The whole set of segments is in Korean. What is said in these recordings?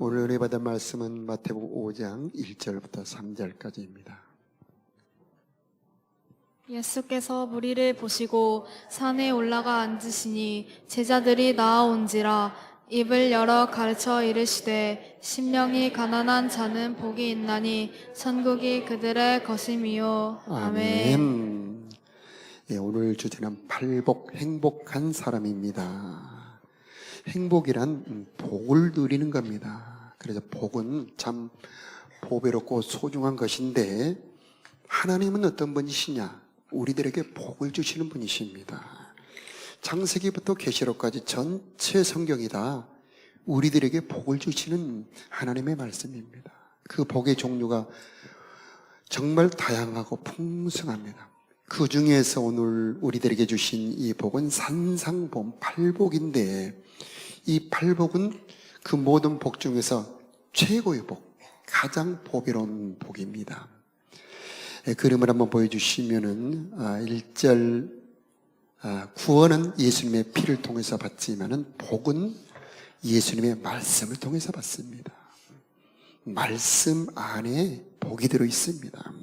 오늘 은혜 받은 말씀은 마태복음 5장 1절부터 3절까지입니다. 예수께서 무리를 보시고 산에 올라가 앉으시니 제자들이 나아온지라 입을 열어 가르쳐 이르시되 심령이 가난한 자는 복이 있나니 천국이 그들의 것임이요. 아멘. 아멘. 예, 오늘 주제는 팔복, 행복한 사람입니다. 행복이란 복을 누리는 겁니다. 그래서 복은 참 보배롭고 소중한 것인데 하나님은 어떤 분이시냐? 우리들에게 복을 주시는 분이십니다. 창세기부터 계시록까지 전체 성경이 다 우리들에게 복을 주시는 하나님의 말씀입니다. 그 복의 종류가 정말 다양하고 풍성합니다. 그 중에서 오늘 우리들에게 주신 이 복은 산상복, 팔복인데 이 팔복은 그 모든 복 중에서 최고의 복, 가장 보배로운 복입니다. 그림을 한번 보여주시면은 1절 구원은 예수님의 피를 통해서 받지만은 복은 예수님의 말씀을 통해서 받습니다. 말씀 안에 복이 들어 있습니다.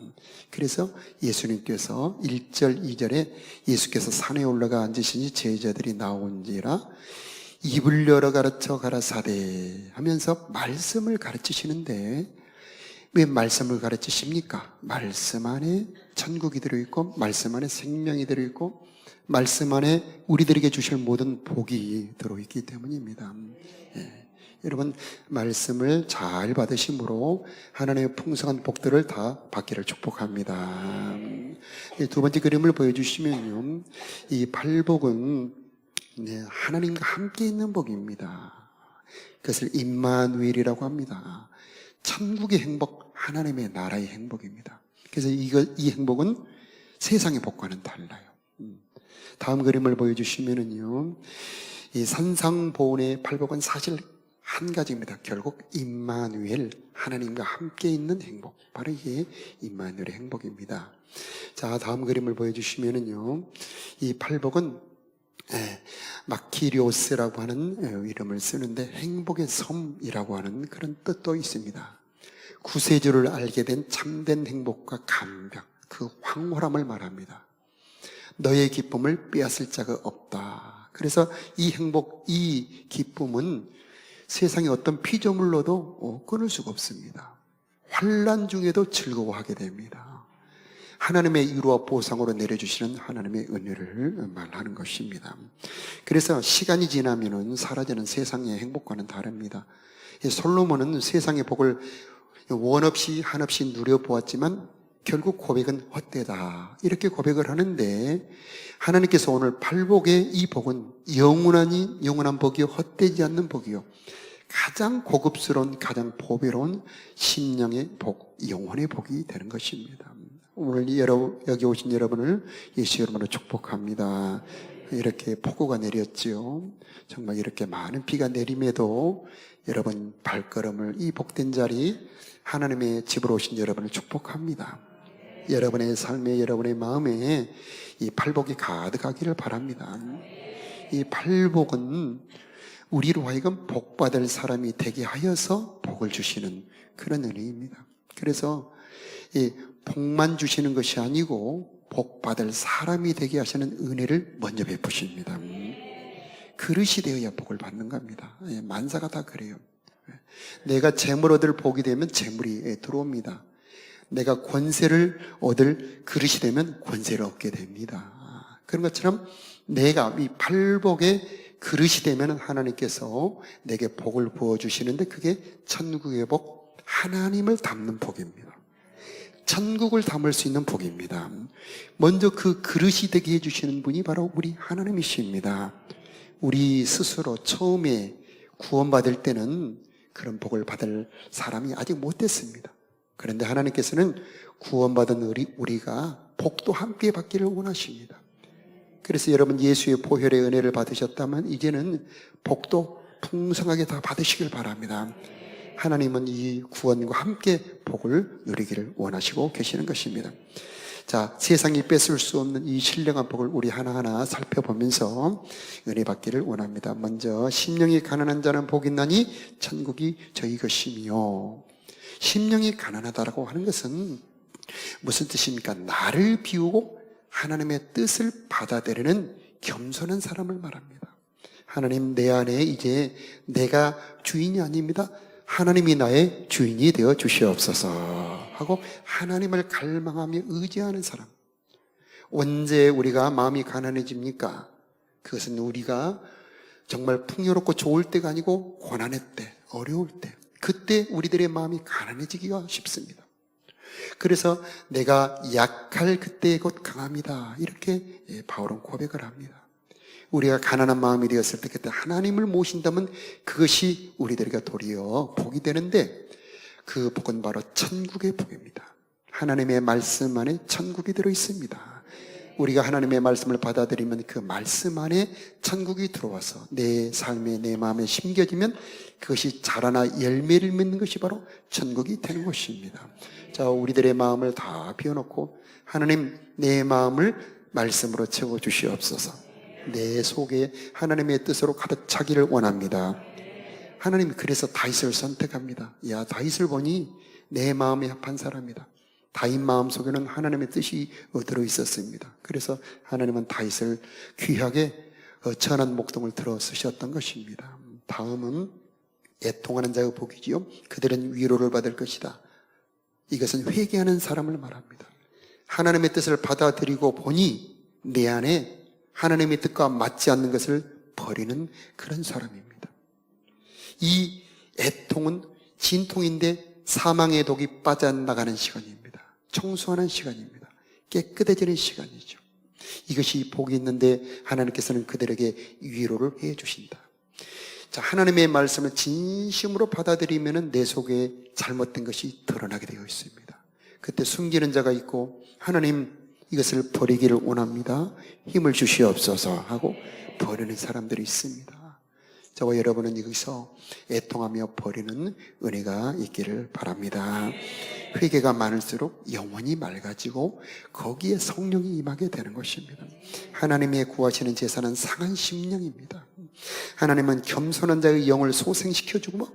그래서 예수님께서 1절, 2절에 예수께서 산에 올라가 앉으시니 제자들이 나온지라 입을 열어 가르쳐 가라사대 하면서 말씀을 가르치시는데 왜 말씀을 가르치십니까? 말씀 안에 천국이 들어있고 말씀 안에 생명이 들어있고 말씀 안에 우리들에게 주실 모든 복이 들어있기 때문입니다. 예. 여러분 말씀을 잘 받으심으로 하나님의 풍성한 복들을 다 받기를 축복합니다. 두 번째 그림을 보여주시면요, 이 팔복은 하나님과 함께 있는 복입니다. 그것을 임마누엘이라고 합니다. 천국의 행복, 하나님의 나라의 행복입니다. 그래서 이 행복은 세상의 복과는 달라요. 다음 그림을 보여주시면은요, 이 산상보훈의 팔복은 사실 한 가지입니다. 결국 임마누엘, 하나님과 함께 있는 행복, 바로 이게 임마누엘의 행복입니다. 자, 다음 그림을 보여주시면은요, 이 팔복은 마키리오스라고 하는 이름을 쓰는데 행복의 섬이라고 하는 그런 뜻도 있습니다. 구세주를 알게 된 참된 행복과 감격, 그 황홀함을 말합니다. 너의 기쁨을 빼앗을 자가 없다. 그래서 이 행복, 이 기쁨은 세상의 어떤 피조물로도 끊을 수가 없습니다. 환난 중에도 즐거워하게 됩니다. 하나님의 위로와 보상으로 내려주시는 하나님의 은혜를 말하는 것입니다. 그래서 시간이 지나면 사라지는 세상의 행복과는 다릅니다. 솔로몬은 세상의 복을 원 없이 한없이 누려보았지만 결국 고백은 헛되다 이렇게 고백을 하는데, 하나님께서 오늘 팔복의 이 복은 영원한 복이요 헛되지 않는 복이요 가장 고급스러운 가장 보배로운 심령의 복, 영혼의 복이 되는 것입니다. 오늘 여기 오신 여러분을 예수 이름으로 축복합니다. 이렇게 폭우가 내렸지요. 정말 이렇게 많은 비가 내림에도 여러분 발걸음을 이 복된 자리 하나님의 집으로 오신 여러분을 축복합니다. 여러분의 삶에, 여러분의 마음에 이 팔복이 가득하기를 바랍니다. 이 팔복은 우리로 하여금 복받을 사람이 되게 하여서 복을 주시는 그런 은혜입니다. 그래서 이 복만 주시는 것이 아니고 복받을 사람이 되게 하시는 은혜를 먼저 베푸십니다. 그릇이 되어야 복을 받는 겁니다. 만사가 다 그래요. 내가 재물 얻을 복이 되면 재물이 들어옵니다. 내가 권세를 얻을 그릇이 되면 권세를 얻게 됩니다. 그런 것처럼 내가 이 팔복의 그릇이 되면 하나님께서 내게 복을 부어주시는데 그게 천국의 복, 하나님을 담는 복입니다. 천국을 담을 수 있는 복입니다. 먼저 그 그릇이 되게 해주시는 분이 바로 우리 하나님이십니다. 우리 스스로 처음에 구원받을 때는 그런 복을 받을 사람이 아직 못 됐습니다. 그런데 하나님께서는 구원받은 우리가 복도 함께 받기를 원하십니다. 그래서 여러분 예수의 보혈의 은혜를 받으셨다면 이제는 복도 풍성하게 다 받으시길 바랍니다. 하나님은 이 구원과 함께 복을 누리기를 원하시고 계시는 것입니다. 자, 세상이 뺏을 수 없는 이 신령한 복을 우리 하나하나 살펴보면서 은혜 받기를 원합니다. 먼저 심령이 가난한 자는 복이 있나니 천국이 저희 것이며, 심령이 가난하다라고 하는 것은 무슨 뜻입니까? 나를 비우고 하나님의 뜻을 받아들이는 겸손한 사람을 말합니다. 하나님, 내 안에 이제 내가 주인이 아닙니다. 하나님이 나의 주인이 되어 주시옵소서 하고 하나님을 갈망하며 의지하는 사람. 언제 우리가 마음이 가난해집니까? 그것은 우리가 정말 풍요롭고 좋을 때가 아니고 고난의 때, 어려울 때, 그때 우리들의 마음이 가난해지기가 쉽습니다. 그래서 내가 약할 그때 곧 강합니다, 이렇게 바울은 고백을 합니다. 우리가 가난한 마음이 되었을 때 그때 하나님을 모신다면 그것이 우리들에게 도리어 복이 되는데, 그 복은 바로 천국의 복입니다. 하나님의 말씀 안에 천국이 들어있습니다. 우리가 하나님의 말씀을 받아들이면 그 말씀 안에 천국이 들어와서 내 삶에, 내 마음에 심겨지면 그것이 자라나 열매를 맺는 것이 바로 천국이 되는 것입니다. 자, 우리들의 마음을 다 비워놓고 하나님, 내 마음을 말씀으로 채워주시옵소서. 내 속에 하나님의 뜻으로 가득 차기를 원합니다. 하나님이 그래서 다윗을 선택합니다. 야, 다윗을 보니 내 마음에 합한 사람이다. 다윗 마음 속에는 하나님의 뜻이 들어있었습니다. 그래서 하나님은 다윗을 귀하게 천한 목동을 들어 쓰셨던 것입니다. 다음은 애통하는 자의 복이지요. 그들은 위로를 받을 것이다. 이것은 회개하는 사람을 말합니다. 하나님의 뜻을 받아들이고 보니 내 안에 하나님의 뜻과 맞지 않는 것을 버리는 그런 사람입니다. 이 애통은 진통인데 사망의 독이 빠져나가는 시간입니다. 청소하는 시간입니다. 깨끗해지는 시간이죠. 이것이 복이 있는데 하나님께서는 그들에게 위로를 해 주신다. 자, 하나님의 말씀을 진심으로 받아들이면 내 속에 잘못된 것이 드러나게 되어 있습니다. 그때 숨기는 자가 있고, 하나님, 이것을 버리기를 원합니다, 힘을 주시옵소서 하고 버리는 사람들이 있습니다. 저와 여러분은 여기서 애통하며 버리는 은혜가 있기를 바랍니다. 회개가 많을수록 영혼이 맑아지고 거기에 성령이 임하게 되는 것입니다. 하나님의 구하시는 제사는 상한 심령입니다. 하나님은 겸손한 자의 영을 소생시켜주고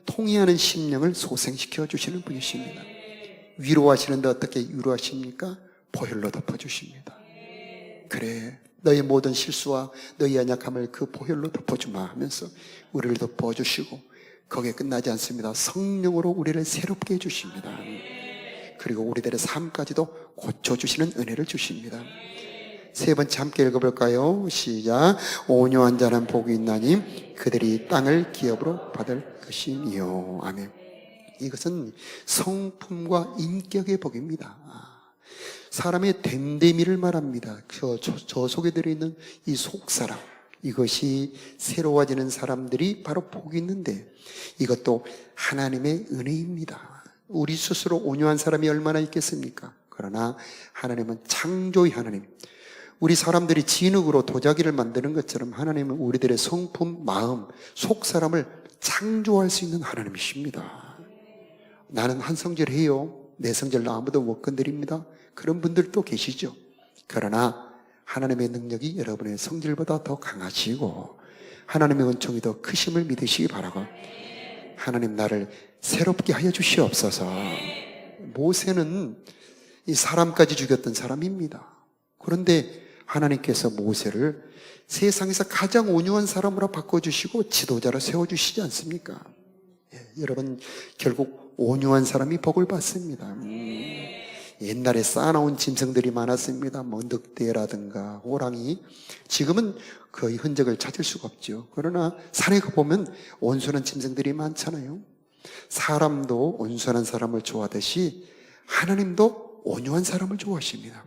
통회하는 심령을 소생시켜 주시는 분이십니다. 위로하시는데 어떻게 위로하십니까? 보혈로 덮어주십니다. 그래, 너의 모든 실수와 너의 연약함을 그 보혈로 덮어주마 하면서 우리를 덮어주시고, 거기에 끝나지 않습니다. 성령으로 우리를 새롭게 해주십니다. 그리고 우리들의 삶까지도 고쳐주시는 은혜를 주십니다. 세 번째 함께 읽어볼까요? 시작. 온유한 자는 복이 있나니 그들이 땅을 기업으로 받을 것이니요. 아멘. 이것은 성품과 인격의 복입니다. 사람의 됨됨이를 말합니다. 저 속에 들어있는 이 속사람, 이것이 새로워지는 사람들이 바로 복이 있는데, 이것도 하나님의 은혜입니다. 우리 스스로 온유한 사람이 얼마나 있겠습니까? 그러나 하나님은 창조의 하나님, 우리 사람들이 진흙으로 도자기를 만드는 것처럼 하나님은 우리들의 성품, 마음, 속사람을 창조할 수 있는 하나님이십니다. 나는 한 성질 해요, 내 성질 아무도 못 건드립니다, 그런 분들도 계시죠. 그러나 하나님의 능력이 여러분의 성질보다 더 강하시고 하나님의 은총이 더 크심을 믿으시기 바라고, 하나님 나를 새롭게 하여 주시옵소서. 모세는 이 사람까지 죽였던 사람입니다. 그런데 하나님께서 모세를 세상에서 가장 온유한 사람으로 바꿔주시고 지도자로 세워주시지 않습니까? 여러분, 결국 온유한 사람이 복을 받습니다. 옛날에 쌓아놓은 짐승들이 많았습니다. 뭐 늑대라든가 호랑이. 지금은 거의 흔적을 찾을 수가 없죠. 그러나 산에 가보면 온순한 짐승들이 많잖아요. 사람도 온순한 사람을 좋아하듯이 하나님도 온유한 사람을 좋아하십니다.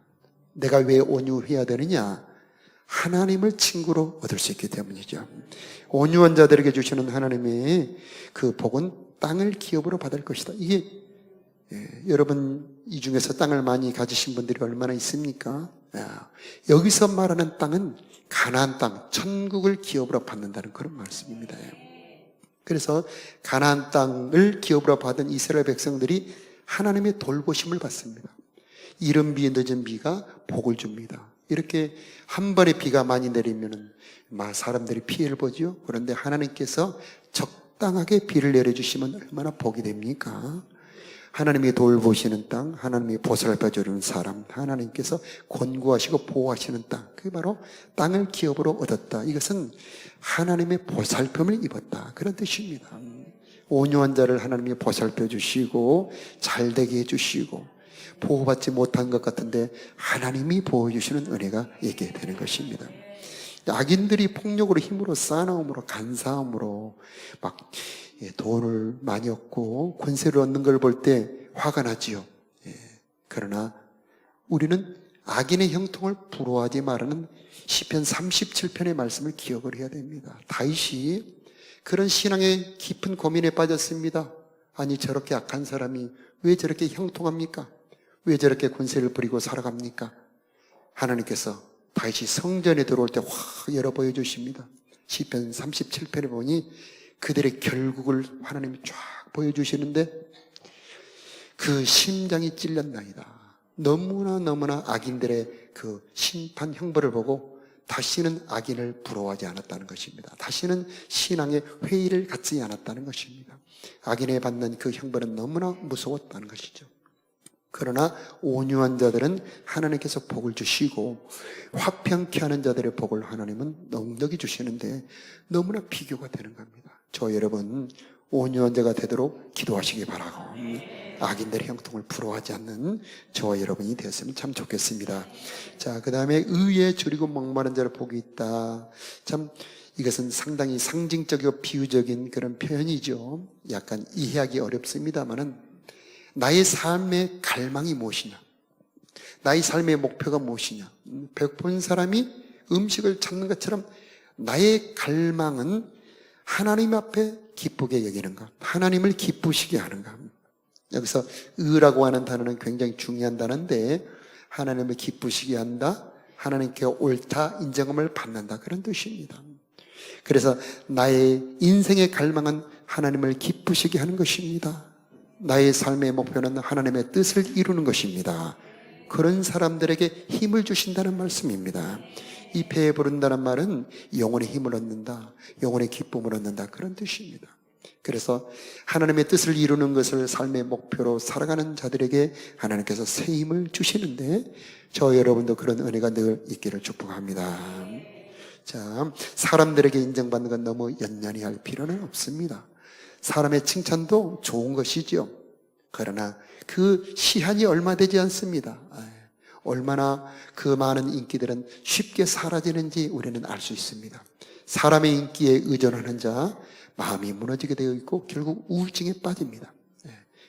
내가 왜 온유해야 되느냐? 하나님을 친구로 얻을 수 있기 때문이죠. 온유한 자들에게 주시는 하나님의 그 복은 땅을 기업으로 받을 것이다. 이게 여러분, 이 중에서 땅을 많이 가지신 분들이 얼마나 있습니까? 여기서 말하는 땅은 가나안 땅, 천국을 기업으로 받는다는 그런 말씀입니다. 그래서 가나안 땅을 기업으로 받은 이스라엘 백성들이 하나님의 돌보심을 받습니다. 이른 비 늦은 비가 복을 줍니다. 이렇게 한 번에 비가 많이 내리면은 사람들이 피해를 보죠. 그런데 하나님께서 적당하게 비를 내려주시면 얼마나 복이 됩니까? 하나님이 돌보시는 땅, 하나님이 보살펴주는 사람, 하나님께서 권고하시고 보호하시는 땅, 그게 바로 땅을 기업으로 얻었다. 이것은 하나님의 보살핌을 입었다, 그런 뜻입니다. 온유한 자를 하나님이 보살펴 주시고 잘되게 해주시고 보호받지 못한 것 같은데 하나님이 보호해주시는 은혜가 있게 되는 것입니다. 악인들이 폭력으로 힘으로 싸움으로 간사함으로 막 돈을 많이 얻고 권세를 얻는 걸 볼 때 화가 나지요. 그러나 우리는 악인의 형통을 부러워하지 말라는 시편 37편의 말씀을 기억을 해야 됩니다. 다윗이 그런 신앙의 깊은 고민에 빠졌습니다. 아니, 저렇게 악한 사람이 왜 저렇게 형통합니까? 왜 저렇게 권세를 부리고 살아갑니까? 하나님께서 다윗이 성전에 들어올 때 확 열어 보여주십니다. 시편 37편에 보니 그들의 결국을 하나님이 쫙 보여주시는데 그 심장이 찔렸나이다. 너무나 악인들의 그 심판 형벌을 보고 다시는 악인을 부러워하지 않았다는 것입니다. 다시는 신앙의 회의를 갖지 않았다는 것입니다. 악인에 받는 그 형벌은 너무나 무서웠다는 것이죠. 그러나 온유한 자들은 하나님께서 복을 주시고 화평케 하는 자들의 복을 하나님은 넉넉히 주시는데 너무나 비교가 되는 겁니다. 저 여러분 온유한 자가 되도록 기도하시기 바라고 악인들의 형통을 부러워하지 않는 저와 여러분이 되었으면 참 좋겠습니다. 자, 그 다음에 의에 줄이고 목마른 자를 복이 있다. 참 이것은 상당히 상징적이고 비유적인 그런 표현이죠. 약간 이해하기 어렵습니다만은 나의 삶의 갈망이 무엇이냐, 나의 삶의 목표가 무엇이냐. 배고픈 사람이 음식을 찾는 것처럼 나의 갈망은 하나님 앞에 기쁘게 여기는가, 하나님을 기쁘시게 하는가. 여기서 의라고 하는 단어는 굉장히 중요한 단어인데 하나님을 기쁘시게 한다, 하나님께 옳다 인정함을 받는다, 그런 뜻입니다. 그래서 나의 인생의 갈망은 하나님을 기쁘시게 하는 것입니다. 나의 삶의 목표는 하나님의 뜻을 이루는 것입니다. 그런 사람들에게 힘을 주신다는 말씀입니다. 이 배에 부른다는 말은 영혼의 힘을 얻는다, 영혼의 기쁨을 얻는다, 그런 뜻입니다. 그래서 하나님의 뜻을 이루는 것을 삶의 목표로 살아가는 자들에게 하나님께서 새 힘을 주시는데 저 여러분도 그런 은혜가 늘 있기를 축복합니다. 자, 사람들에게 인정받는 건 너무 연연히 할 필요는 없습니다. 사람의 칭찬도 좋은 것이죠. 그러나 그 시한이 얼마 되지 않습니다. 얼마나 그 많은 인기들은 쉽게 사라지는지 우리는 알 수 있습니다. 사람의 인기에 의존하는 자 마음이 무너지게 되어 있고 결국 우울증에 빠집니다.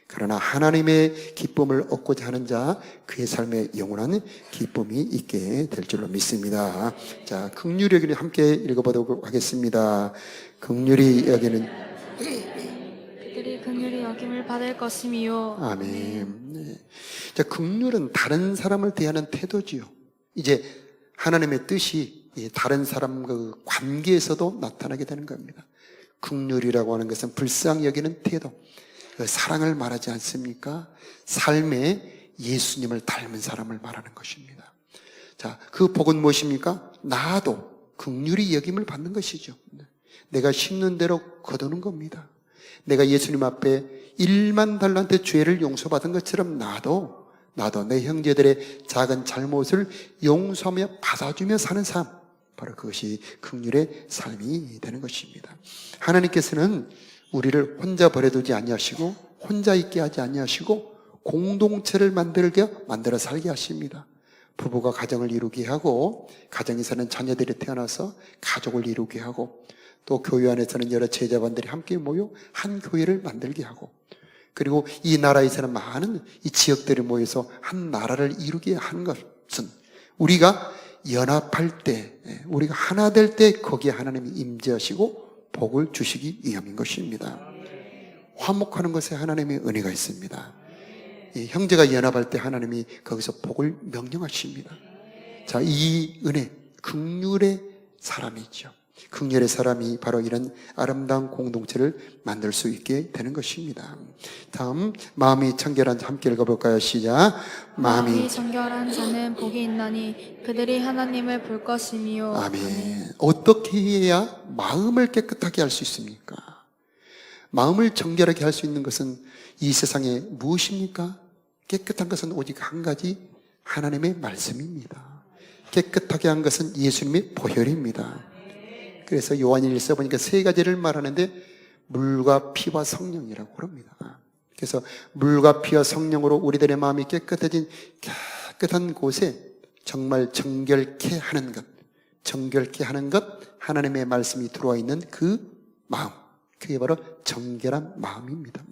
그러나 하나님의 기쁨을 얻고자 하는 자, 그의 삶에 영원한 기쁨이 있게 될 줄로 믿습니다. 자, 긍휼히 여기는 함께 읽어보도록 하겠습니다. 긍휼히 여기는 그들이 긍휼히 여김을 받을 것이미요. 아멘. 네. 자, 긍휼은 다른 사람을 대하는 태도지요. 이제 하나님의 뜻이 다른 사람과 관계에서도 나타나게 되는 겁니다. 긍휼이라고 하는 것은 불쌍히 여기는 태도, 사랑을 말하지 않습니까? 삶에 예수님을 닮은 사람을 말하는 것입니다. 자, 그 복은 무엇입니까? 나도 긍휼히 여김을 받는 것이죠. 내가 심는 대로 거두는 겁니다. 내가 예수님 앞에 1만 달란트 죄를 용서받은 것처럼 나도 내 형제들의 작은 잘못을 용서하며 받아주며 사는 삶, 바로 그것이 긍휼의 삶이 되는 것입니다. 하나님께서는 우리를 혼자 버려두지 아니하시고 혼자 있게 하지 아니하시고 공동체를 만들어 살게 하십니다. 부부가 가정을 이루게 하고 가정에 사는 자녀들이 태어나서 가족을 이루게 하고 또 교회 안에서는 여러 제자반들이 함께 모여 한 교회를 만들게 하고 그리고 이 나라에 사는 많은 이 지역들이 모여서 한 나라를 이루게 하는 것은 우리가 연합할 때, 우리가 하나 될 때 거기에 하나님이 임재하시고 복을 주시기 위함인 것입니다. 화목하는 것에 하나님의 은혜가 있습니다. 형제가 연합할 때 하나님이 거기서 복을 명령하십니다. 자, 이 은혜, 긍휼의 사람이죠. 긍휼의 사람이 바로 이런 아름다운 공동체를 만들 수 있게 되는 것입니다. 다음 마음이 청결한 자 함께 읽어볼까요? 시작. 마음이 정결한 자는 복이 있나니 그들이 하나님을 볼 것이미요. 아멘. 어떻게 해야 마음을 깨끗하게 할 수 있습니까? 마음을 정결하게 할 수 있는 것은 이 세상에 무엇입니까? 깨끗한 것은 오직 한 가지, 하나님의 말씀입니다. 깨끗하게 한 것은 예수님의 보혈입니다. 그래서 요한일서 보니까 세 가지를 말하는데 물과 피와 성령이라고 그럽니다. 그래서 물과 피와 성령으로 우리들의 마음이 깨끗해진 깨끗한 곳에 정말 정결케 하는 것, 정결케 하는 것, 하나님의 말씀이 들어와 있는 그 마음, 그게 바로 정결한 마음입니다.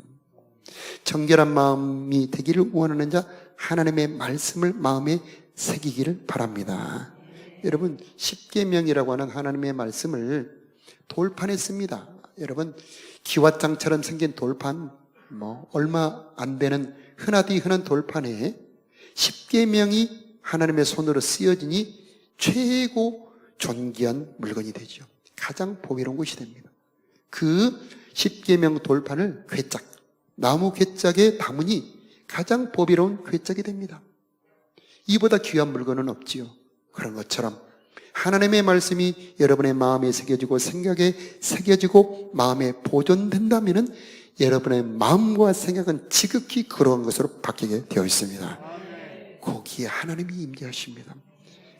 정결한 마음이 되기를 원하는 자, 하나님의 말씀을 마음에 새기기를 바랍니다. 여러분, 십계명이라고 하는 하나님의 말씀을 돌판에 씁니다. 여러분, 기와장처럼 생긴 돌판, 얼마 안 되는 흔하디 흔한 돌판에 십계명이 하나님의 손으로 쓰여지니 최고 존귀한 물건이 되죠. 가장 보배로운 것이 됩니다. 그 십계명 돌판을 괴짝, 나무 괴짝에 담으니 가장 보배로운 괴짝이 됩니다. 이보다 귀한 물건은 없지요. 그런 것처럼 하나님의 말씀이 여러분의 마음에 새겨지고 생각에 새겨지고 마음에 보존된다면 여러분의 마음과 생각은 지극히 그러한 것으로 바뀌게 되어 있습니다. 거기에 하나님이 임재하십니다.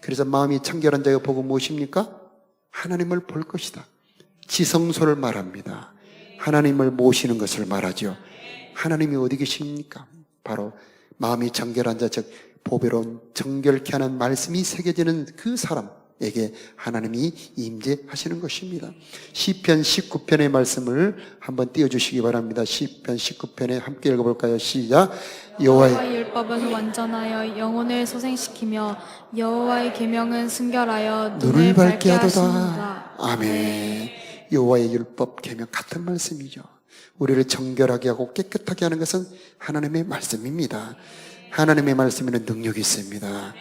그래서 마음이 청결한 자의 복은 무엇입니까? 하나님을 볼 것이다. 지성소를 말합니다. 하나님을 모시는 것을 말하죠. 하나님이 어디 계십니까? 바로 마음이 정결한 자, 즉 보배로운 정결케 하는 말씀이 새겨지는 그 사람에게 하나님이 임재하시는 것입니다. 시편 19편의 말씀을 한번 띄워주시기 바랍니다. 시편 19편에 함께 읽어볼까요? 시작. 여호와의 율법은 완전하여 영혼을 소생시키며 여호와의 계명은 순결하여 눈을 밝게 하시는다. 아멘. 여호와의 율법, 계명 같은 말씀이죠. 우리를 정결하게 하고 깨끗하게 하는 것은 하나님의 말씀입니다. 하나님의 말씀에는 능력이 있습니다.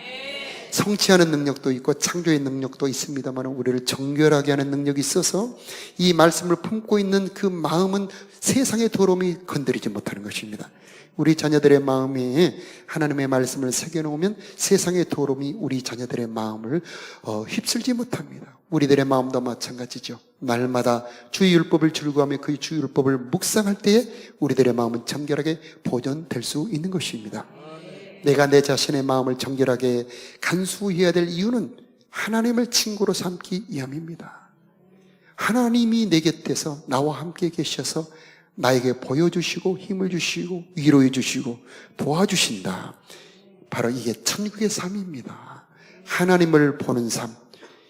성취하는 능력도 있고 창조의 능력도 있습니다만 우리를 정결하게 하는 능력이 있어서 이 말씀을 품고 있는 그 마음은 세상의 더러움이 건드리지 못하는 것입니다. 우리 자녀들의 마음에 하나님의 말씀을 새겨놓으면 세상의 더러움이 우리 자녀들의 마음을 휩쓸지 못합니다. 우리들의 마음도 마찬가지죠. 날마다 주의 율법을 즐거워하며 그 주의 율법을 묵상할 때에 우리들의 마음은 정결하게 보존될 수 있는 것입니다. 내가 내 자신의 마음을 정결하게 간수해야 될 이유는 하나님을 친구로 삼기 위함입니다. 하나님이 내 곁에서 나와 함께 계셔서 나에게 보여주시고 힘을 주시고 위로해 주시고 도와주신다. 바로 이게 천국의 삶입니다. 하나님을 보는 삶,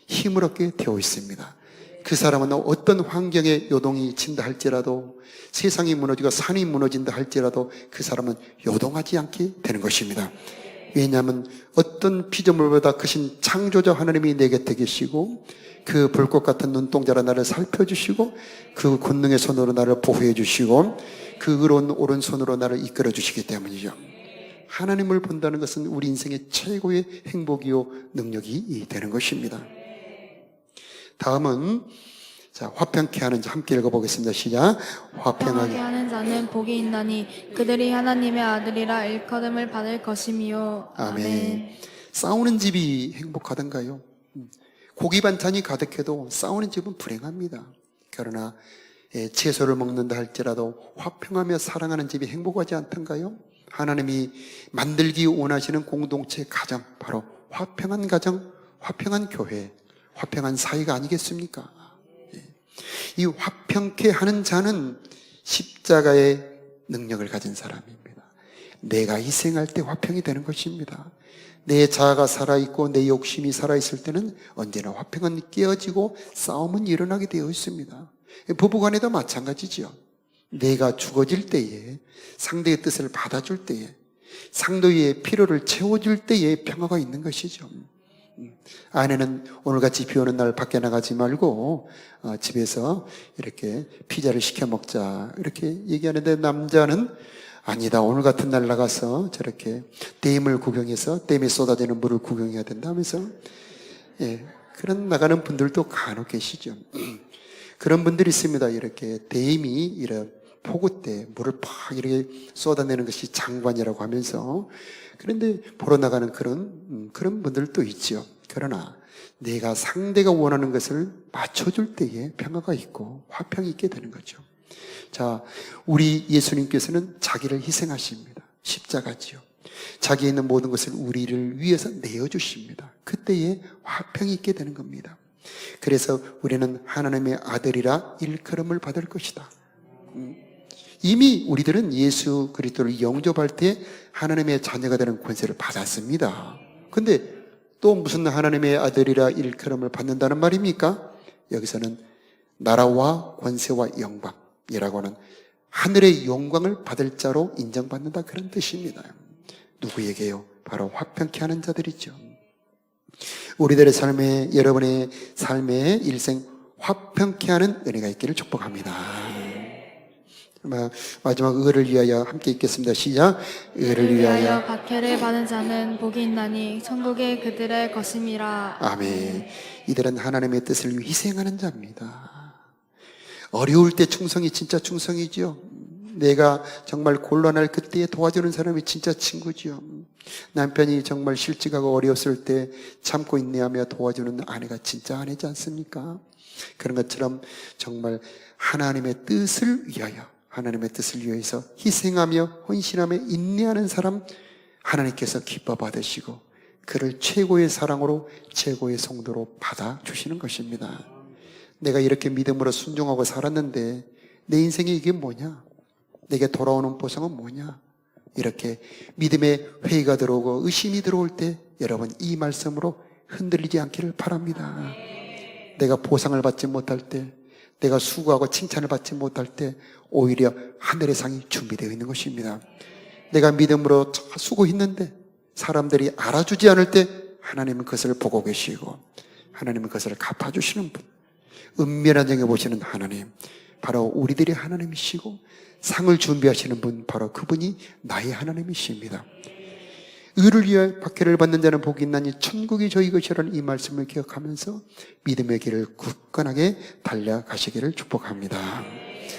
힘을 얻게 되어 있습니다. 그 사람은 어떤 환경에 요동이 친다 할지라도, 세상이 무너지고 산이 무너진다 할지라도 그 사람은 요동하지 않게 되는 것입니다. 왜냐하면 어떤 피조물보다 크신 창조자 하나님이 내 곁에 계시고 그 불꽃 같은 눈동자로 나를 살펴주시고 그 권능의 손으로 나를 보호해 주시고 그 의로운 오른손으로 나를 이끌어 주시기 때문이죠. 하나님을 본다는 것은 우리 인생의 최고의 행복이요 능력이 되는 것입니다. 다음은 화평케 하는 자 함께 읽어보겠습니다. 시작. 화평하게 하는 자는 복이 있나니 그들이 하나님의 아들이라 일컬음을 받을 것이미요. 아멘. 싸우는 집이 행복하던가요? 고기 반찬이 가득해도 싸우는 집은 불행합니다. 그러나 채소를 먹는다 할지라도 화평하며 사랑하는 집이 행복하지 않던가요? 하나님이 만들기 원하시는 공동체 가정, 바로 화평한 가정, 화평한 교회, 화평한 사이가 아니겠습니까? 이 화평케 하는 자는 십자가의 능력을 가진 사람입니다. 내가 희생할 때 화평이 되는 것입니다. 내 자아가 살아있고 내 욕심이 살아있을 때는 언제나 화평은 깨어지고 싸움은 일어나게 되어 있습니다. 부부간에도 마찬가지죠. 내가 죽어질 때에, 상대의 뜻을 받아줄 때에, 상대의 필요를 채워줄 때에 평화가 있는 것이죠. 아내는 오늘같이 비 오는 날 밖에 나가지 말고 집에서 이렇게 피자를 시켜 먹자 이렇게 얘기하는데, 남자는 아니다, 오늘 같은 날 나가서 저렇게 댐을 구경해서 댐에 쏟아지는 물을 구경해야 된다면서 그런 나가는 분들도 간혹 계시죠. 그런 분들이 있습니다. 이렇게 댐이 이런 폭우 때 물을 팍 이렇게 쏟아내는 것이 장관이라고 하면서, 그런데 보러 나가는 그런 분들도 있죠. 그러나 내가 상대가 원하는 것을 맞춰줄 때에 평화가 있고 화평이 있게 되는 거죠. 자, 우리 예수님께서는 자기를 희생하십니다. 십자가지요. 자기에 있는 모든 것을 우리를 위해서 내어주십니다. 그때에 화평이 있게 되는 겁니다. 그래서 우리는 하나님의 아들이라 일컬음을 받을 것이다. 이미 우리들은 예수 그리스도를 영접할 때 하나님의 자녀가 되는 권세를 받았습니다. 근데 또 무슨 하나님의 아들이라 일컬음을 받는다는 말입니까? 여기서는 나라와 권세와 영광이라고 하는 하늘의 영광을 받을 자로 인정받는다, 그런 뜻입니다. 누구에게요? 바로 화평케 하는 자들이죠. 우리들의 삶에, 여러분의 삶에 일생 화평케 하는 은혜가 있기를 축복합니다. 마지막 의를 위하여 함께 읽겠습니다. 시작. 의를 위하여 박해를 받은 자는 복이 있나니 천국이 그들의 것임이라. 아멘. 이들은 하나님의 뜻을 위해 희생하는 자입니다. 어려울 때 충성이 진짜 충성이죠. 내가 정말 곤란할 그때에 도와주는 사람이 진짜 친구죠. 남편이 정말 실직하고 어려웠을 때 참고 인내하며 도와주는 아내가 진짜 아내지 않습니까? 그런 것처럼 정말 하나님의 뜻을 위해서 희생하며 헌신하며 인내하는 사람, 하나님께서 기뻐 받으시고 그를 최고의 사랑으로 최고의 성도로 받아주시는 것입니다. 내가 이렇게 믿음으로 순종하고 살았는데 내 인생에 이게 뭐냐? 내게 돌아오는 보상은 뭐냐? 이렇게 믿음의 회의가 들어오고 의심이 들어올 때 여러분 이 말씀으로 흔들리지 않기를 바랍니다. 내가 보상을 받지 못할 때, 내가 수고하고 칭찬을 받지 못할 때 오히려 하늘의 상이 준비되어 있는 것입니다. 내가 믿음으로 수고했는데 사람들이 알아주지 않을 때 하나님은 그것을 보고 계시고 하나님은 그것을 갚아주시는 분, 은밀한 영에 보시는 하나님, 바로 우리들의 하나님이시고 상을 준비하시는 분, 바로 그분이 나의 하나님이십니다. 의를 위하여 박해를 받는 자는 복이 있나니 천국이 저희 것이라는 이 말씀을 기억하면서 믿음의 길을 굳건하게 달려가시기를 축복합니다.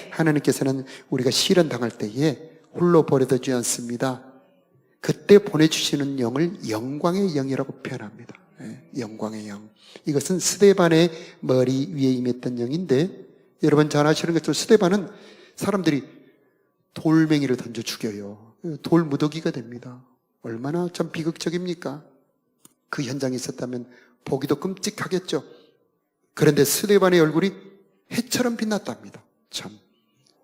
하나님께서는 우리가 시련 당할 때에 홀로 버려두지 않습니다. 그때 보내주시는 영을 영광의 영이라고 표현합니다. 영광의 영. 이것은 스데반의 머리 위에 임했던 영인데, 여러분 잘 아시는 것처럼 스데반은 사람들이 돌멩이를 던져 죽여요. 돌 무더기가 됩니다. 얼마나 참 비극적입니까? 그 현장에 있었다면 보기도 끔찍하겠죠. 그런데 스데반의 얼굴이 해처럼 빛났답니다. 참,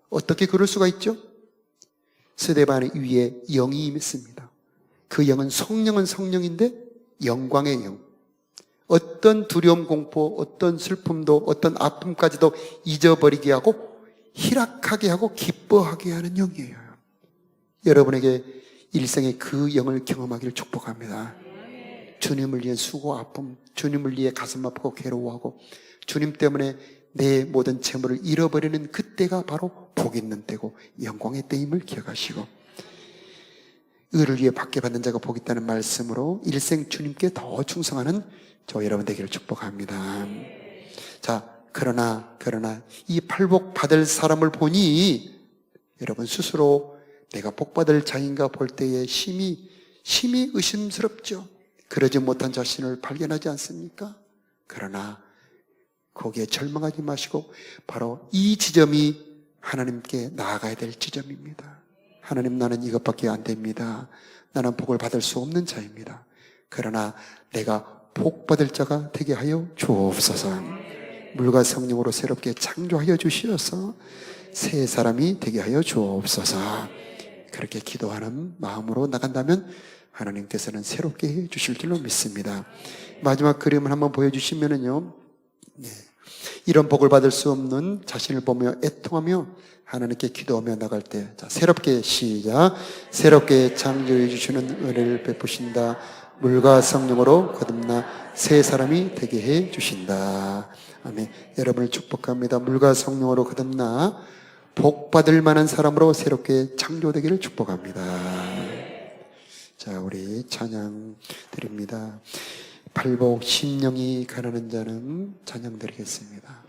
어떻게 그럴 수가 있죠? 스데반 위에 영이 임했습니다. 그 영은 성령은 성령인데 영광의 영. 어떤 두려움, 공포, 어떤 슬픔도, 어떤 아픔까지도 잊어버리게 하고 희락하게 하고 기뻐하게 하는 영이에요. 여러분에게 일생에 그 영을 경험하기를 축복합니다. 주님을 위해 수고, 아픔, 주님을 위해 가슴 아프고 괴로워하고 주님 때문에 내 모든 재물을 잃어버리는 그때가 바로 복 있는 때고 영광의 때임을 기억하시고, 의를 위해 박해받는 자가 복 있다는 말씀으로 일생 주님께 더 충성하는 저 여러분 되기를 축복합니다. 자, 그러나 이 팔복 받을 사람을 보니 여러분 스스로 내가 복 받을 자인가 볼 때에 심히 의심스럽죠. 그러지 못한 자신을 발견하지 않습니까? 그러나 거기에 절망하지 마시고 바로 이 지점이 하나님께 나아가야 될 지점입니다. 하나님, 나는 이것밖에 안 됩니다. 나는 복을 받을 수 없는 자입니다. 그러나 내가 복 받을 자가 되게 하여 주옵소서. 물과 성령으로 새롭게 창조하여 주시어서 새 사람이 되게 하여 주옵소서. 그렇게 기도하는 마음으로 나간다면 하나님께서는 새롭게 해 주실 줄로 믿습니다. 마지막 그림을 한번 보여주시면은요, 이런 복을 받을 수 없는 자신을 보며 애통하며 하나님께 기도하며 나갈 때, 자, 새롭게 시작. 새롭게 창조해 주시는 은혜를 베푸신다. 물과 성령으로 거듭나 새 사람이 되게 해 주신다. 아멘. 여러분을 축복합니다. 물과 성령으로 거듭나 복 받을 만한 사람으로 새롭게 창조되기를 축복합니다. 자, 우리 찬양 드립니다. 팔복 심령이 가라는 자는 찬양 드리겠습니다.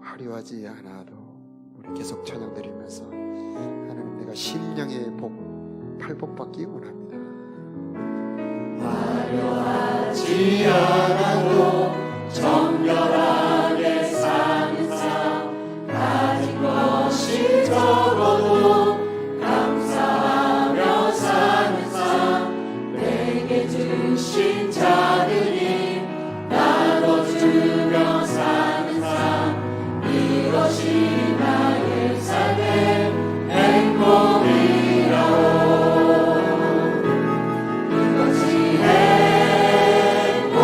화려하지 않아도 우리 계속 찬양 드리면서 하나님, 내가 심령의 복, 팔복받기 원합니다. 화려하지 않아도 정결하게 사는 삶, 가진 것이 적어도 감사하며 사는 삶, 내게 주신 자들이 나눠주며 사는 삶, 이것이 나의 삶의 행복이라오. 이것이 행복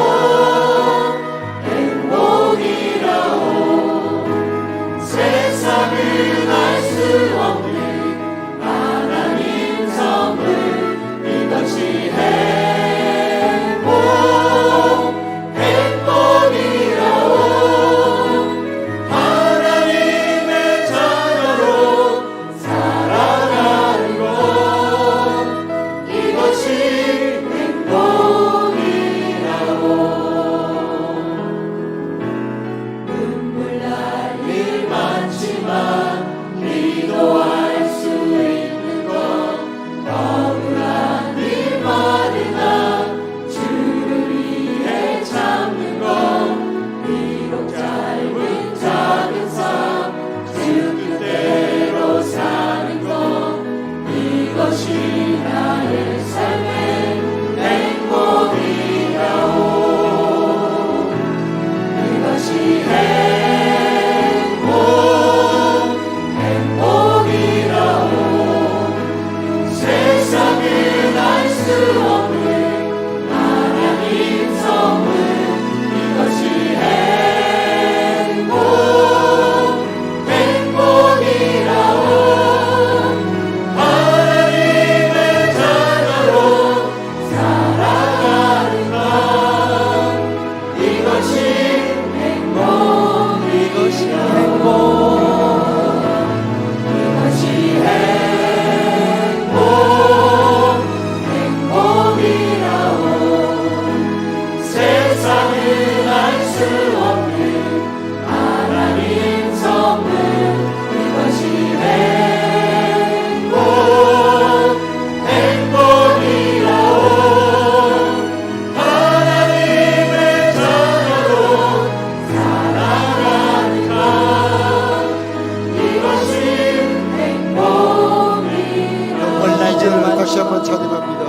찬양합니다.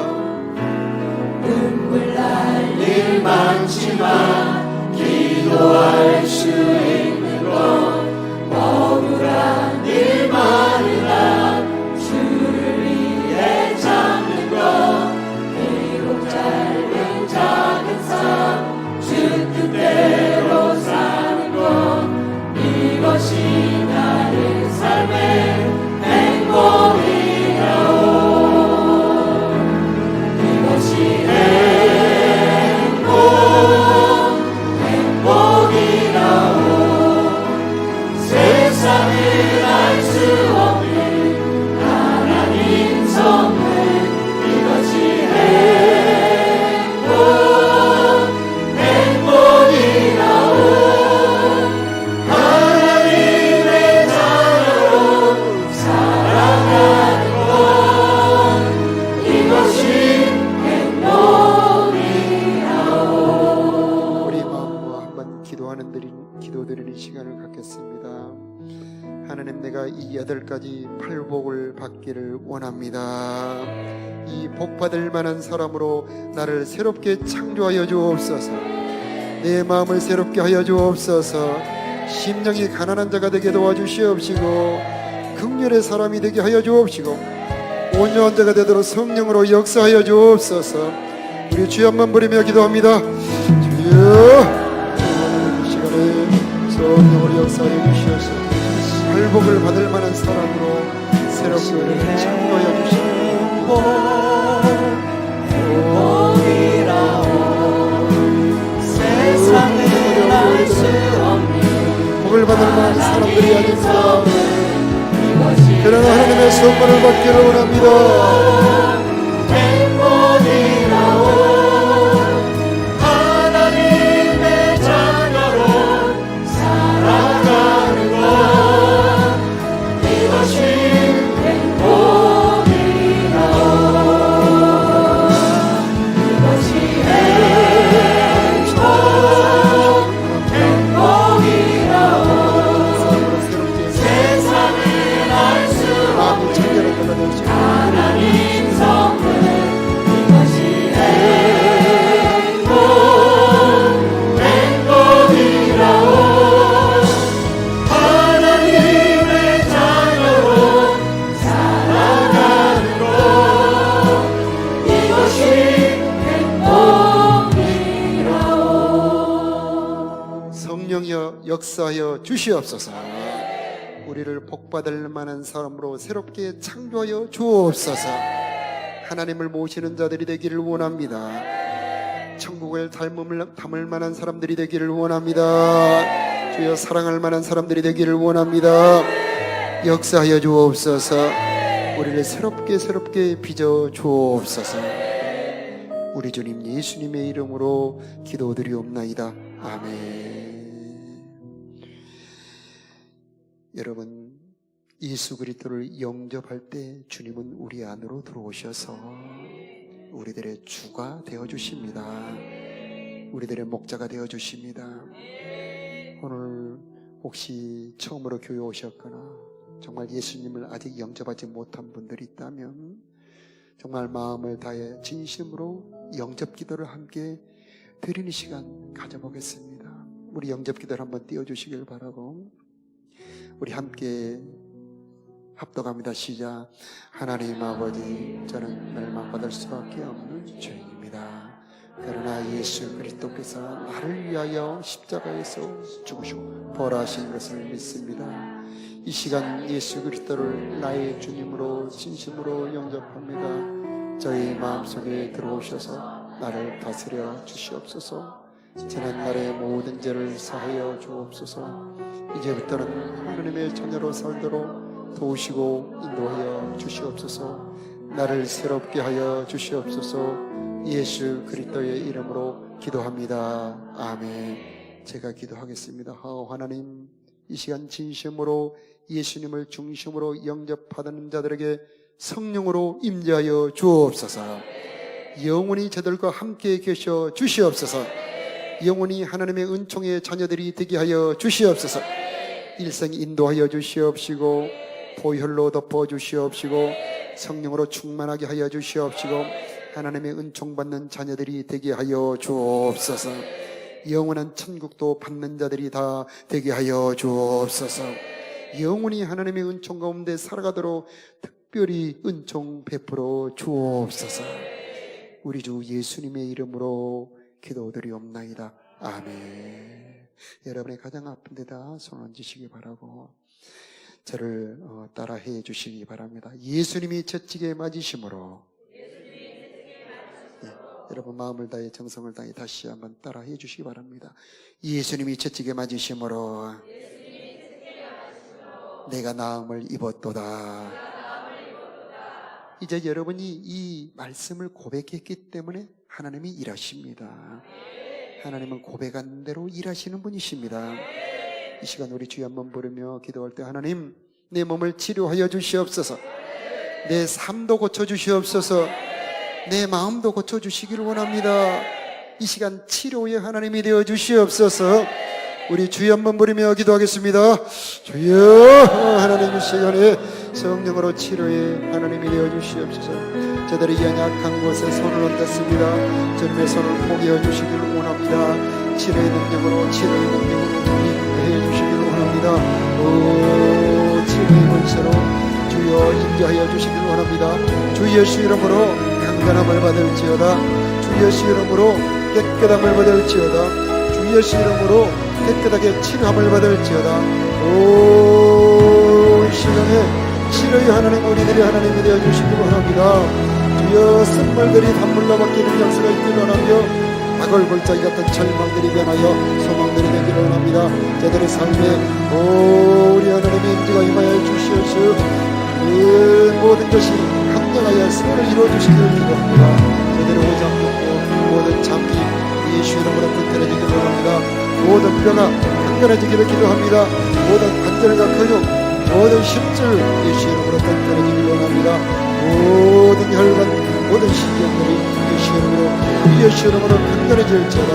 눈물 날 일 많지만 기도할 수 있는 건 억울한 일 많으나 주를 위해 잡는 건 비록 짧은 작은 삶 주 뜻대로 사는 것 이것이 나의 삶의 행복이라오. 이것이 행복이라오. 세상은 알 수 없는 하나님 선물 이것이 행복이라오. 하나님의 자녀로 살아가는 것 이것이 우리 마음과 한번 기도드리는 시간을 갖겠습니다. 하나님, 내가 이 8가지 팔복을 받기를 원합니다. 이 복받을 만한 사람으로 나를 새롭게 창조하여 주옵소서. 내 마음을 새롭게 하여 주옵소서. 심령이 가난한 자가 되게 도와주시옵시고 긍휼의 사람이 되게 하여 주옵시고 온유한 자가 되도록 성령으로 역사하여 주옵소서. 우리 주여 한번 부르며 기도합니다. 주여, 이 시간에 성령으로 역사하여 주시옵소서. 팔복을 받을 만한 사람으로 새롭게 우리를 창조하여 주시옵소서. 세상은 알 수 없는 복을 받을 만한 사람들이 아닙니다. 이것이 그러나 하나님의 선물을 받기를 원합니다. 행복이라오. 하나님의 자녀로 살아가는 것 이것이 행복이라오. 이것이 행복이라오. 세상은 알 수 없는 하나님 선물 이것이 행복이라오. 하나님의 자녀로 살아가는 것 이것이 행복이라오. 성령여 역사하여 주시옵소서. 우리를 복받을 만한 사람으로 새롭게 창조하여 주옵소서. 하나님을 모시는 자들이 되기를 원합니다. 천국을 담을 만한 사람들이 되기를 원합니다. 주여 사랑할 만한 사람들이 되기를 원합니다. 역사하여 주옵소서. 우리를 새롭게 빚어 주옵소서. 우리 주님 예수님의 이름으로 기도드리옵나이다. 아멘. 여러분, 예수 그리스도를 영접할 때 주님은 우리 안으로 들어오셔서 우리들의 주가 되어주십니다. 우리들의 목자가 되어주십니다. 오늘 혹시 처음으로 교회 오셨거나 정말 예수님을 아직 영접하지 못한 분들이 있다면 정말 마음을 다해 진심으로 영접 기도를 함께 드리는 시간 가져보겠습니다. 우리 영접 기도를 한번 띄워주시길 바라고 우리 함께 합독합니다. 시작. 하나님 아버지, 저는 멸망받을 수밖에 없는 죄인입니다. 그러나 예수 그리스도께서 나를 위하여 십자가에서 죽으시고 벌하신 것을 믿습니다. 이 시간 예수 그리스도를 나의 주님으로 진심으로 영접합니다. 저희 마음속에 들어오셔서 나를 다스려 주시옵소서. 지난 날의 모든 죄를 사하여 주옵소서. 이제부터는 하나님의 자녀로 살도록 도우시고 인도하여 주시옵소서. 나를 새롭게 하여 주시옵소서. 예수 그리스도의 이름으로 기도합니다. 아멘. 제가 기도하겠습니다. 하나님, 이 시간 진심으로 예수님을 중심으로 영접하는 자들에게 성령으로 임재하여 주옵소서. 영원히 저들과 함께 계셔 주시옵소서. 영원히 하나님의 은총의 자녀들이 되게 하여 주시옵소서. 일생 인도하여 주시옵시고 보혈로 덮어 주시옵시고 성령으로 충만하게 하여 주시옵시고 하나님의 은총 받는 자녀들이 되게 하여 주옵소서. 영원한 천국도 받는 자들이 다 되게 하여 주옵소서. 영원히 하나님의 은총 가운데 살아가도록 특별히 은총 베풀어 주옵소서. 우리 주 예수님의 이름으로 기도드리옵나이다. 아멘. 여러분의 가장 아픈 데다 손 얹으시기 바라고 저를 따라해 주시기 바랍니다. 예수님이 채찍에 맞으심으로, 여러분 마음을 다해 정성을 다해 다시 한번 따라해 주시기 바랍니다. 예수님이 채찍에 맞으심으로 내가 나음을 입었도다. 이제 여러분이 이 말씀을 고백했기 때문에 하나님이 일하십니다. 하나님은 고백한 대로 일하시는 분이십니다. 이 시간 우리 주여 한번 부르며 기도할 때, 하나님 내 몸을 치료하여 주시옵소서. 내 삶도 고쳐주시옵소서. 내 마음도 고쳐주시기를 원합니다. 이 시간 치료의 하나님이 되어 주시옵소서. 우리 주여 한번 부르며 기도하겠습니다. 주여, 하나님 이 시간에 성령으로 치료의 하나님이 되어 주시옵소서. 저들이 연약한 곳에 손을 얹었습니다. 주님의 손을 포기해 주시기를 원합니다. 치료의 능력으로 인도해 주시기를 원합니다. 오, 치료의 권세로 주여 인도하여 주시기를 원합니다. 주 예수 이름으로 강건함을 받을지어다. 주 예수 이름으로 깨끗함을 받을지어다. 주 예수 이름으로 깨끗하게 치료함을 받을지어다. 오, 이 시간에 치료의 하나님, 우리들의 하나님이 되어 주시기를 원합니다. 주여, 쓴물들이 단물로 바뀌는 역사가 있기를 원하며 다골골짜기 같은 절망들이 변하여 소망들이 되기를 원합니다. 저들의 삶에 우리 하나님의 인지가 임하여 주시옵시고 그 모든 것이 합력하여 승을 이루어 주시기를 기도합니다. 저들의 오장병고 모든 장기 예수 이름으로 튼튼해지기를 원합니다. 모든 뼈가 강건해지기를 기도합니다. 모든 관절과 근육, 모든 힘줄 예수 이름으로 튼튼해지기를 원합니다. 모든 혈관, 모든 신경들이 예수 이름으로 강건해질지어다.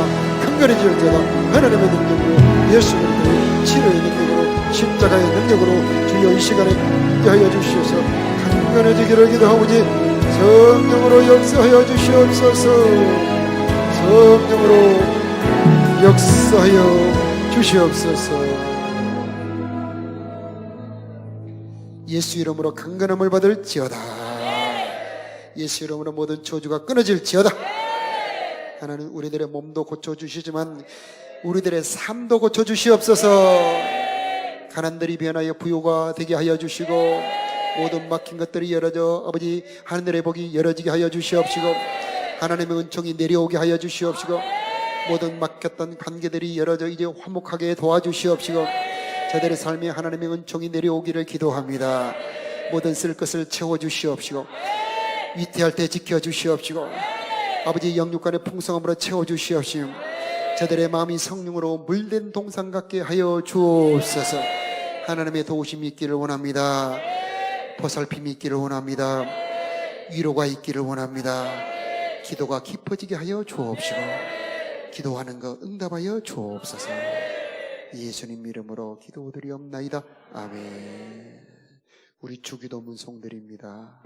하나님의 능력으로, 예수 그리스도의 치료의 능력으로, 십자가의 능력으로 주여 이 시간에 인도하여 주시옵소서. 강건해지기를 기도하오니 성령으로 역사하여 주시옵소서. 성령으로 역사하여 주시옵소서. 예수 이름으로 강건함을 받을지어다. 예수 이름으로 모든 저주가 끊어질지어다. 하나님 우리들의 몸도 고쳐주시지만 우리들의 삶도 고쳐주시옵소서. 가난들이 변하여 부요가 되게 하여 주시고 모든 막힌 것들이 열어져 아버지 하늘의 복이 열어지게 하여 주시옵시고 하나님의 은총이 내려오게 하여 주시옵시고 모든 막혔던 관계들이 열어져 이제 화목하게 도와주시옵시고 저들의 삶에 하나님의 은총이 내려오기를 기도합니다. 모든 쓸 것을 채워주시옵시고 위태할 때 지켜주시옵시고 아버지 영육간의 풍성함으로 채워주시옵시고 저들의 마음이 성령으로 물된 동상 같게 하여 주옵소서. 하나님의 도우심이 있기를 원합니다. 보살핌이 있기를 원합니다. 위로가 있기를 원합니다. 기도가 깊어지게 하여 주옵시고 기도하는 거 응답하여 주옵소서. 예수님 이름으로 기도드리옵나이다. 아멘. 우리 주기도 문송드립니다.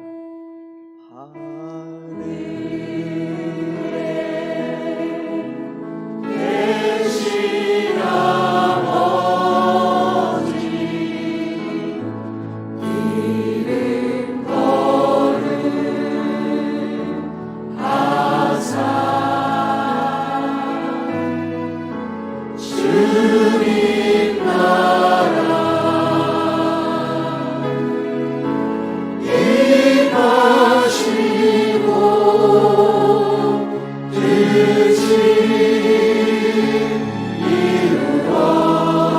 이루어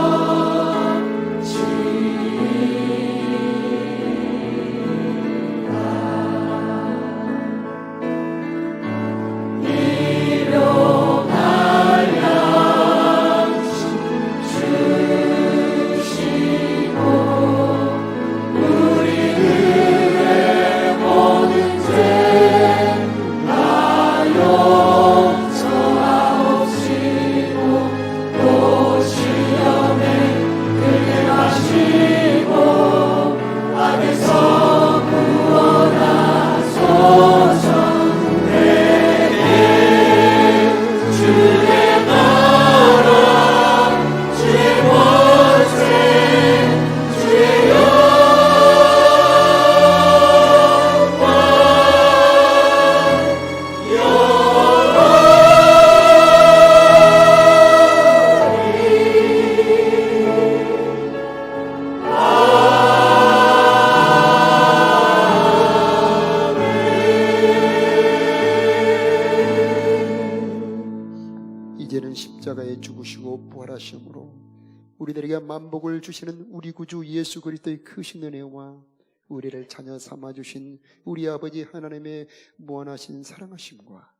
우리에게 만복을 주시는 우리 구주 예수 그리스도의 크신 은혜와 우리를 자녀 삼아주신 우리 아버지 하나님의 무한하신 사랑하심과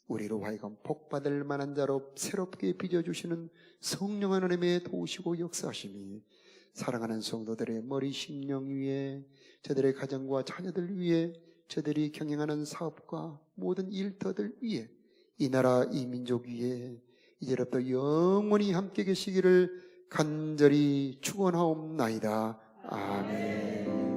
우리로 하여금 복받을 만한 자로 새롭게 빚어주시는 성령 하나님의 도우시고 역사하심이 사랑하는 성도들의 머리 심령 위에, 저들의 가정과 자녀들 위에, 저들이 경영하는 사업과 모든 일터들 위에, 이 나라 이 민족 위에 이제부터 영원히 함께 계시기를 간절히 축원하옵나이다. 아멘.